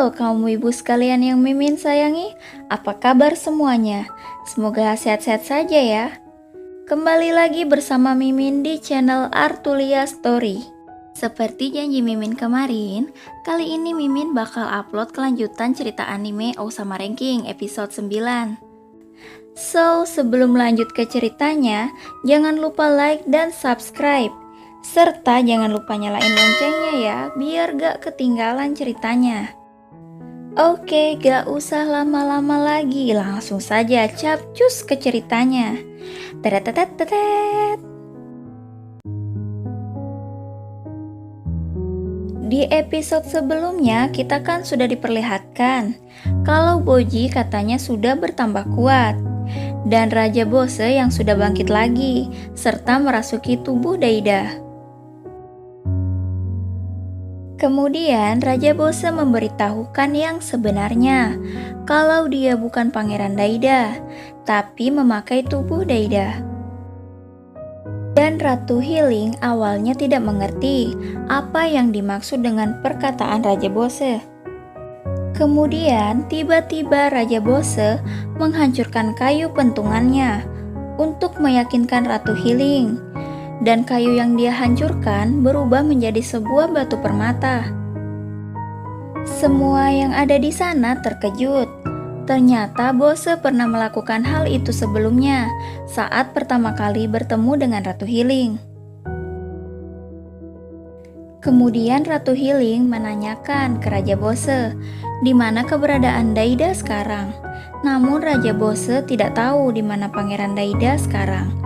Halo kaum ibu sekalian yang Mimin sayangi, apa kabar semuanya? Semoga sehat-sehat saja ya. Kembali lagi bersama Mimin di channel Artulia Story. Seperti janji Mimin kemarin, kali ini Mimin bakal upload kelanjutan cerita anime Osama Ranking episode 9. So, sebelum lanjut ke ceritanya, jangan lupa like dan subscribe. Serta jangan lupa nyalain loncengnya ya, biar gak ketinggalan ceritanya. Oke, gak usah lama-lama lagi, langsung saja capcus ke ceritanya. Tetetetetet. Di episode sebelumnya kita kan sudah diperlihatkan kalau Boji katanya sudah bertambah kuat dan Raja Bose yang sudah bangkit lagi serta merasuki tubuh Daida. Kemudian Raja Bose memberitahukan yang sebenarnya kalau dia bukan Pangeran Daida, tapi memakai tubuh Daida. Dan Ratu Healing awalnya tidak mengerti apa yang dimaksud dengan perkataan Raja Bose. Kemudian tiba-tiba Raja Bose menghancurkan kayu pentungannya untuk meyakinkan Ratu Healing. Dan kayu yang dia hancurkan berubah menjadi sebuah batu permata. Semua yang ada di sana terkejut. Ternyata Bose pernah melakukan hal itu sebelumnya saat pertama kali bertemu dengan Ratu Healing. Kemudian Ratu Healing menanyakan ke Raja Bose di mana keberadaan Daida sekarang. Namun Raja Bose tidak tahu di mana Pangeran Daida sekarang.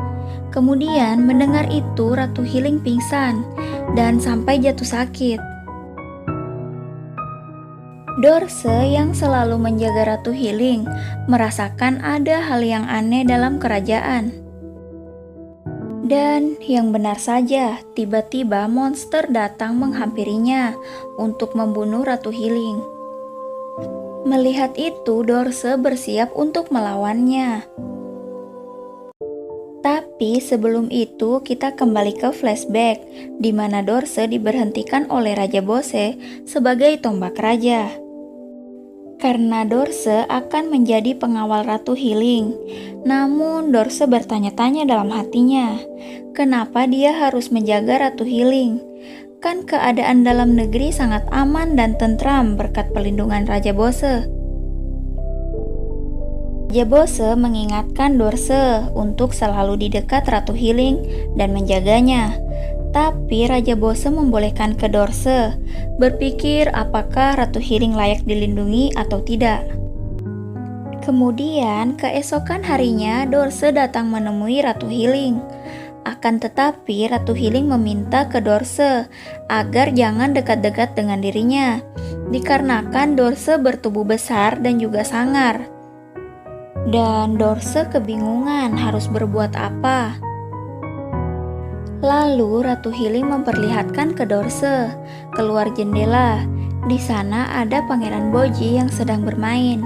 Kemudian mendengar itu Ratu Healing pingsan dan sampai jatuh sakit. Dorse yang selalu menjaga Ratu Healing merasakan ada hal yang aneh dalam kerajaan. Dan yang benar saja, tiba-tiba monster datang menghampirinya untuk membunuh Ratu Healing. Melihat itu, Dorse bersiap untuk melawannya. Tapi sebelum itu kita kembali ke flashback di mana Dorse diberhentikan oleh Raja Bose sebagai tombak raja. Karena Dorse akan menjadi pengawal Ratu Healing. Namun Dorse bertanya-tanya dalam hatinya, kenapa dia harus menjaga Ratu Healing? Kan keadaan dalam negeri sangat aman dan tentram berkat perlindungan Raja Bose. Raja Bose mengingatkan Dorse untuk selalu di dekat Ratu Healing dan menjaganya. Tapi Raja Bose membolehkan ke Dorse berpikir apakah Ratu Healing layak dilindungi atau tidak. Kemudian keesokan harinya Dorse datang menemui Ratu Healing. Akan tetapi Ratu Healing meminta ke Dorse agar jangan dekat-dekat dengan dirinya, dikarenakan Dorse bertubuh besar dan juga sangar. Dan Dorse kebingungan harus berbuat apa. Lalu Ratu Healing memperlihatkan ke Dorse keluar jendela. Di sana ada Pangeran Boji yang sedang bermain.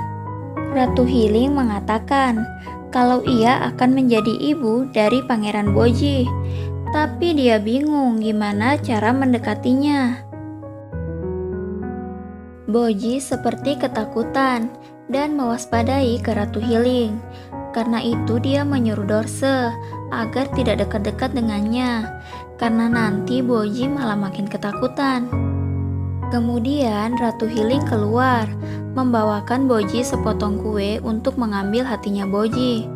Ratu Healing mengatakan kalau ia akan menjadi ibu dari Pangeran Boji, tapi dia bingung gimana cara mendekatinya. Boji seperti ketakutan dan mewaspadai ke Ratu Healing. Karena itu dia menyuruh Dorse agar tidak dekat-dekat dengannya, karena nanti Boji malah makin ketakutan. Kemudian Ratu Healing keluar, membawakan Boji sepotong kue untuk mengambil hatinya Boji.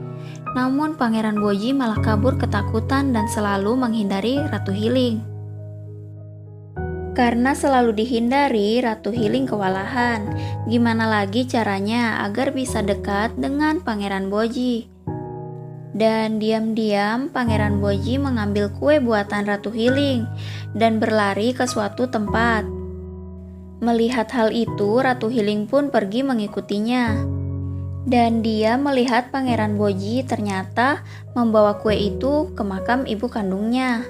Namun Pangeran Boji malah kabur ketakutan dan selalu menghindari Ratu Healing. Karena selalu dihindari, Ratu Healing kewalahan. Gimana lagi caranya agar bisa dekat dengan Pangeran Boji? Dan diam-diam Pangeran Boji mengambil kue buatan Ratu Healing dan berlari ke suatu tempat. Melihat hal itu, Ratu Healing pun pergi mengikutinya. Dan dia melihat Pangeran Boji ternyata membawa kue itu ke makam ibu kandungnya.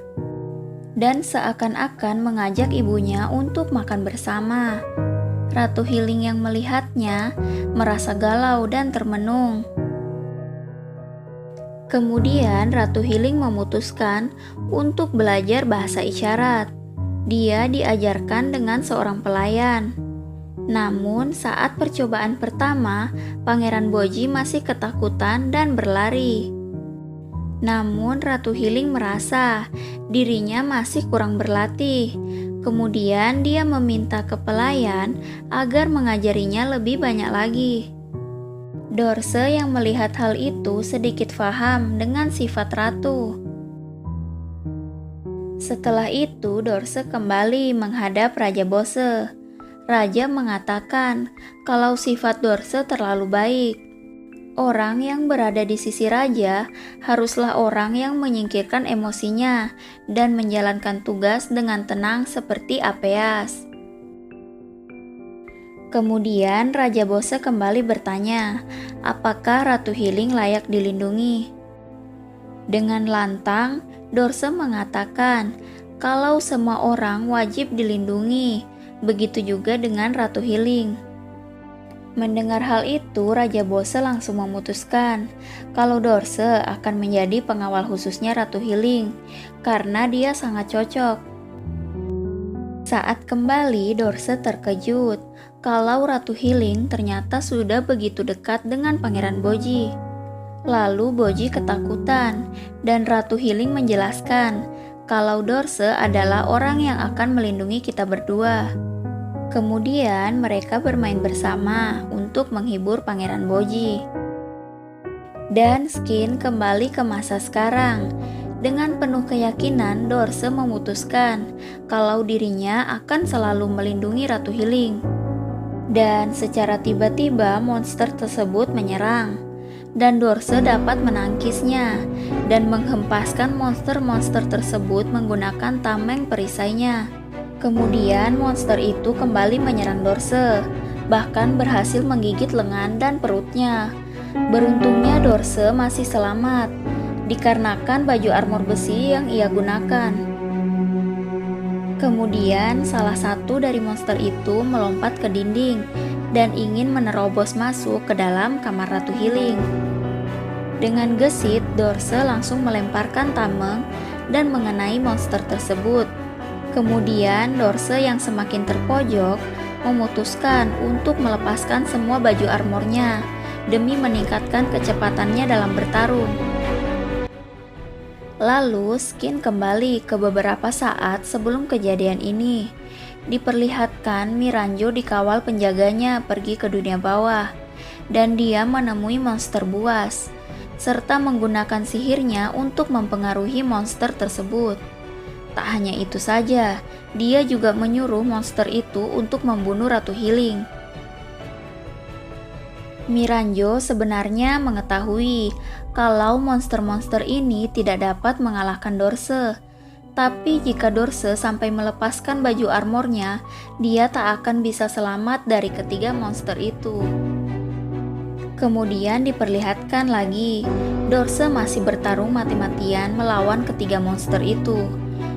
Dan seakan-akan mengajak ibunya untuk makan bersama. Ratu Healing yang melihatnya merasa galau dan termenung. Kemudian Ratu Healing memutuskan untuk belajar bahasa isyarat. Dia diajarkan dengan seorang pelayan. Namun saat percobaan pertama, Pangeran Boji masih ketakutan dan berlari. Namun Ratu Hiling merasa dirinya masih kurang berlatih. Kemudian dia meminta ke pelayan agar mengajarinya lebih banyak lagi. Dorse yang melihat hal itu sedikit paham dengan sifat ratu. Setelah itu Dorse kembali menghadap Raja Bose. Raja mengatakan kalau sifat Dorse terlalu baik. Orang yang berada di sisi raja haruslah orang yang menyingkirkan emosinya dan menjalankan tugas dengan tenang seperti Apeas. Kemudian Raja Bose kembali bertanya, apakah Ratu Hiling layak dilindungi? Dengan lantang, Dorse mengatakan kalau semua orang wajib dilindungi, begitu juga dengan Ratu Hiling. Mendengar hal itu, Raja Bose langsung memutuskan kalau Dorse akan menjadi pengawal khususnya Ratu Hiling karena dia sangat cocok. Saat kembali, Dorse terkejut kalau Ratu Hiling ternyata sudah begitu dekat dengan Pangeran Boji. Lalu Boji ketakutan dan Ratu Hiling menjelaskan kalau Dorse adalah orang yang akan melindungi kita berdua. Kemudian mereka bermain bersama untuk menghibur Pangeran Boji. Dan Skin kembali ke masa sekarang. Dengan penuh keyakinan, Dorse memutuskan kalau dirinya akan selalu melindungi Ratu Hiling. Dan secara tiba-tiba monster tersebut menyerang. Dan Dorse dapat menangkisnya dan menghempaskan monster-monster tersebut menggunakan tameng perisainya. Kemudian monster itu kembali menyerang Dorse, bahkan berhasil menggigit lengan dan perutnya. Beruntungnya Dorse masih selamat, dikarenakan baju armor besi yang ia gunakan. Kemudian salah satu dari monster itu melompat ke dinding dan ingin menerobos masuk ke dalam kamar Ratu Hiling. Dengan gesit, Dorse langsung melemparkan tameng dan mengenai monster tersebut. Kemudian Dorse yang semakin terpojok memutuskan untuk melepaskan semua baju armornya demi meningkatkan kecepatannya dalam bertarung. Lalu Skin kembali ke beberapa saat sebelum kejadian ini. Diperlihatkan Miranjo dikawal penjaganya pergi ke dunia bawah dan dia menemui monster buas serta menggunakan sihirnya untuk mempengaruhi monster tersebut. Tak hanya itu saja, dia juga menyuruh monster itu untuk membunuh Ratu Hiling. Miranjo sebenarnya mengetahui kalau monster-monster ini tidak dapat mengalahkan Dorse. Tapi jika Dorse sampai melepaskan baju armornya, dia tak akan bisa selamat dari ketiga monster itu. Kemudian diperlihatkan lagi, Dorse masih bertarung mati-matian melawan ketiga monster itu.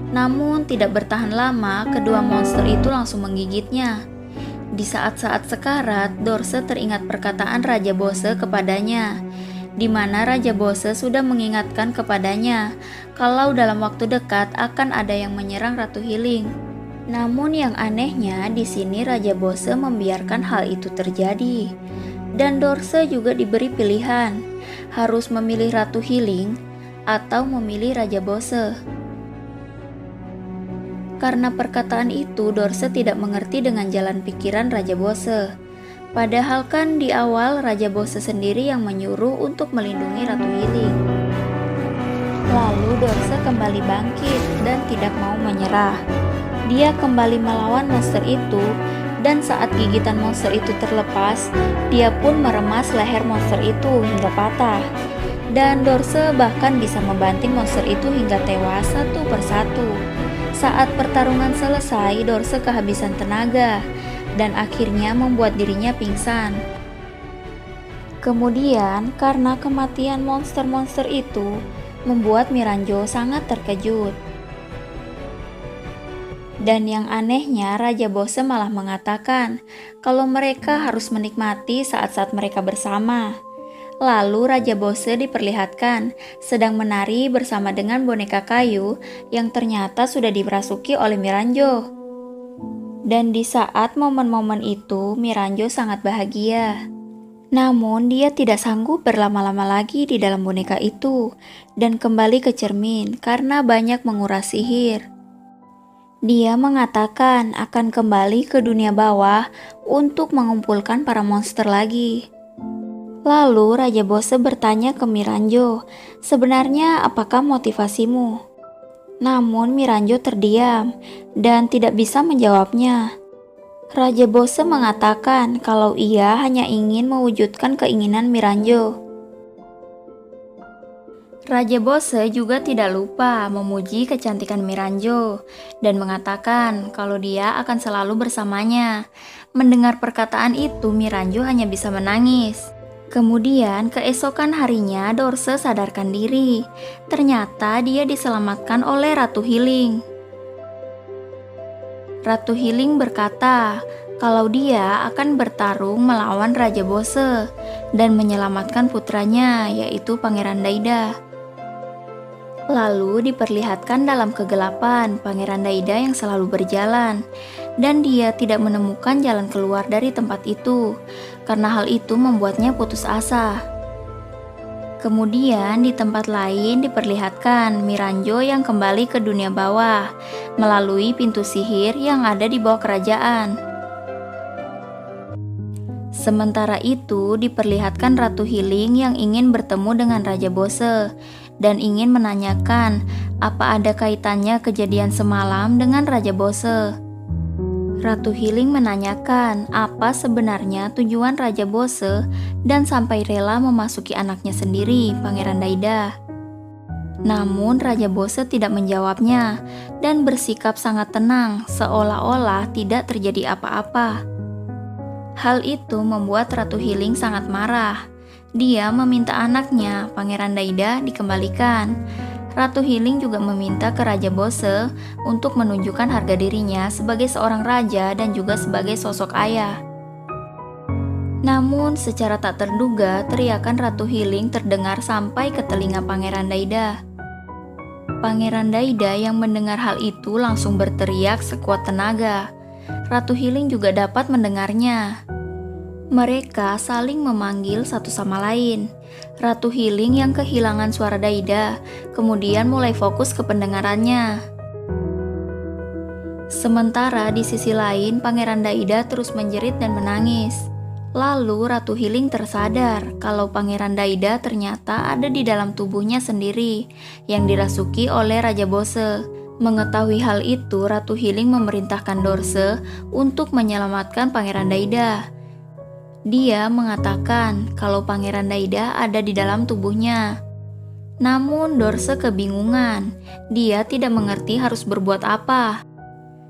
Namun tidak bertahan lama, kedua monster itu langsung menggigitnya. Di saat-saat sekarat, Dorse teringat perkataan Raja Bose kepadanya, di mana Raja Bose sudah mengingatkan kepadanya kalau dalam waktu dekat akan ada yang menyerang Ratu Hiling. Namun yang anehnya di sini Raja Bose membiarkan hal itu terjadi. Dan Dorse juga diberi pilihan, harus memilih Ratu Hiling atau memilih Raja Bose. Karena perkataan itu, Dorse tidak mengerti dengan jalan pikiran Raja Bose. Padahal kan di awal Raja Bose sendiri yang menyuruh untuk melindungi Ratu Hiling. Lalu Dorse kembali bangkit dan tidak mau menyerah. Dia kembali melawan monster itu, dan saat gigitan monster itu terlepas, dia pun meremas leher monster itu hingga patah. Dan Dorse bahkan bisa membanting monster itu hingga tewas satu persatu. Saat pertarungan selesai, Dorse kehabisan tenaga dan akhirnya membuat dirinya pingsan. Kemudian, karena kematian monster-monster itu, membuat Miranjo sangat terkejut. Dan yang anehnya, Raja Bose malah mengatakan kalau mereka harus menikmati saat-saat mereka bersama. Lalu Raja Bose diperlihatkan sedang menari bersama dengan boneka kayu yang ternyata sudah dirasuki oleh Miranjo. Dan di saat momen-momen itu, Miranjo sangat bahagia. Namun dia tidak sanggup berlama-lama lagi di dalam boneka itu dan kembali ke cermin karena banyak menguras sihir. Dia mengatakan akan kembali ke dunia bawah untuk mengumpulkan para monster lagi. Lalu Raja Bose bertanya ke Miranjo, sebenarnya apakah motivasimu? Namun Miranjo terdiam dan tidak bisa menjawabnya. Raja Bose mengatakan kalau ia hanya ingin mewujudkan keinginan Miranjo. Raja Bose juga tidak lupa memuji kecantikan Miranjo dan mengatakan kalau dia akan selalu bersamanya. Mendengar perkataan itu, Miranjo hanya bisa menangis. Kemudian keesokan harinya Dorse sadarkan diri. Ternyata dia diselamatkan oleh Ratu Hiling. Ratu Hiling berkata kalau dia akan bertarung melawan Raja Bose dan menyelamatkan putranya, yaitu Pangeran Daida. Lalu diperlihatkan dalam kegelapan Pangeran Daida yang selalu berjalan, dan dia tidak menemukan jalan keluar dari tempat itu, karena hal itu membuatnya putus asa. Kemudian di tempat lain diperlihatkan Miranjo yang kembali ke dunia bawah melalui pintu sihir yang ada di bawah kerajaan. Sementara itu diperlihatkan Ratu Hiling yang ingin bertemu dengan Raja Bose dan ingin menanyakan apa ada kaitannya kejadian semalam dengan Raja Bose. Ratu Hiling menanyakan apa sebenarnya tujuan Raja Bose dan sampai rela memasuki anaknya sendiri, Pangeran Daida. Namun Raja Bose tidak menjawabnya dan bersikap sangat tenang seolah-olah tidak terjadi apa-apa. Hal itu membuat Ratu Hiling sangat marah. Dia meminta anaknya, Pangeran Daida, dikembalikan. Ratu Hiling juga meminta ke Raja Bose untuk menunjukkan harga dirinya sebagai seorang raja dan juga sebagai sosok ayah. Namun secara tak terduga teriakan Ratu Hiling terdengar sampai ke telinga Pangeran Daida. Pangeran Daida yang mendengar hal itu langsung berteriak sekuat tenaga. Ratu Hiling juga dapat mendengarnya. Mereka saling memanggil satu sama lain. Ratu Hiling yang kehilangan suara Daida, kemudian mulai fokus ke pendengarannya. Sementara di sisi lain, Pangeran Daida terus menjerit dan menangis. Lalu Ratu Hiling tersadar kalau Pangeran Daida ternyata ada di dalam tubuhnya sendiri, yang dirasuki oleh Raja Bose. Mengetahui hal itu, Ratu Hiling memerintahkan Dorse untuk menyelamatkan Pangeran Daida. Dia mengatakan kalau Pangeran Daida ada di dalam tubuhnya. Namun Dorse kebingungan. Dia tidak mengerti harus berbuat apa.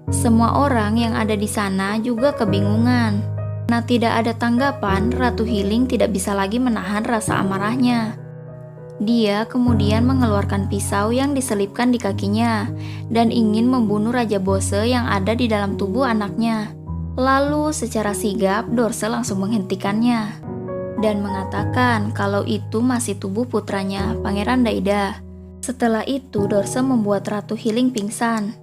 Semua orang yang ada di sana juga kebingungan. Karena tidak ada tanggapan, Ratu Hiling tidak bisa lagi menahan rasa amarahnya. Dia kemudian mengeluarkan pisau yang diselipkan di kakinya dan ingin membunuh Raja Bose yang ada di dalam tubuh anaknya. Lalu secara sigap Dorse langsung menghentikannya dan mengatakan kalau itu masih tubuh putranya, Pangeran Daida. Setelah itu Dorse membuat Ratu Hiling pingsan.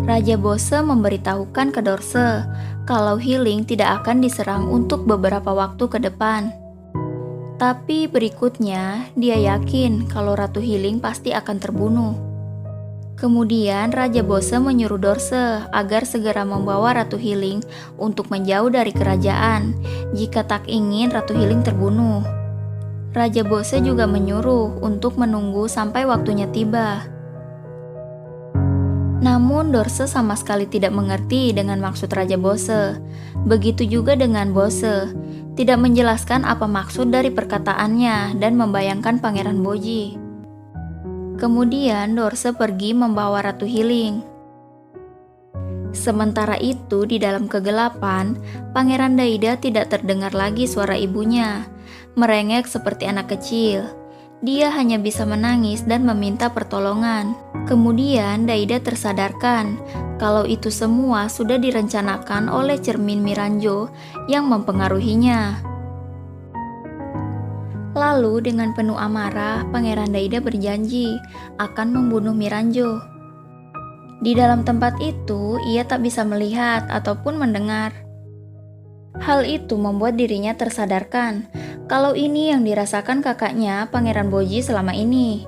Raja Bose memberitahukan ke Dorse kalau Hiling tidak akan diserang untuk beberapa waktu ke depan. Tapi berikutnya dia yakin kalau Ratu Hiling pasti akan terbunuh. Kemudian Raja Bose menyuruh Dorse agar segera membawa Ratu Hiling untuk menjauh dari kerajaan jika tak ingin Ratu Hiling terbunuh. Raja Bose juga menyuruh untuk menunggu sampai waktunya tiba. Namun Dorse sama sekali tidak mengerti dengan maksud Raja Bose. Begitu juga dengan Bose, tidak menjelaskan apa maksud dari perkataannya dan membayangkan Pangeran Boji. Kemudian Dorse pergi membawa Ratu Hiling. Sementara itu di dalam kegelapan, Pangeran Daida tidak terdengar lagi suara ibunya, merengek seperti anak kecil. Dia hanya bisa menangis dan meminta pertolongan. Kemudian Daida tersadarkan kalau itu semua sudah direncanakan oleh cermin Miranjo yang mempengaruhinya. Lalu dengan penuh amarah, Pangeran Daida berjanji akan membunuh Miranjo. Di dalam tempat itu, ia tak bisa melihat ataupun mendengar. Hal itu membuat dirinya tersadarkan kalau ini yang dirasakan kakaknya, Pangeran Boji selama ini.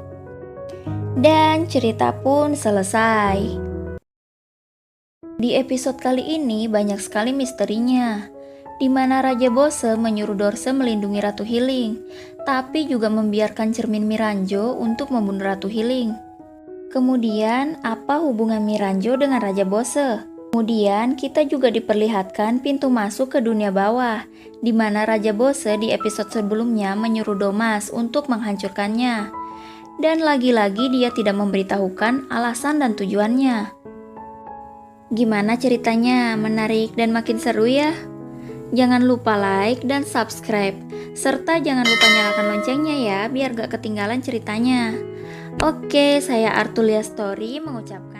Dan cerita pun selesai. Di episode kali ini banyak sekali misterinya, di mana Raja Bose menyuruh Dorse melindungi Ratu Healing, tapi juga membiarkan cermin Miranjo untuk membunuh Ratu Healing. Kemudian, apa hubungan Miranjo dengan Raja Bose? Kemudian, kita juga diperlihatkan pintu masuk ke dunia bawah, di mana Raja Bose di episode sebelumnya menyuruh Domas untuk menghancurkannya. Dan lagi-lagi dia tidak memberitahukan alasan dan tujuannya. Gimana ceritanya? Menarik dan makin seru ya? Jangan lupa like dan subscribe, serta jangan lupa nyalakan loncengnya ya, biar gak ketinggalan ceritanya. Oke, saya Artulia Story mengucapkan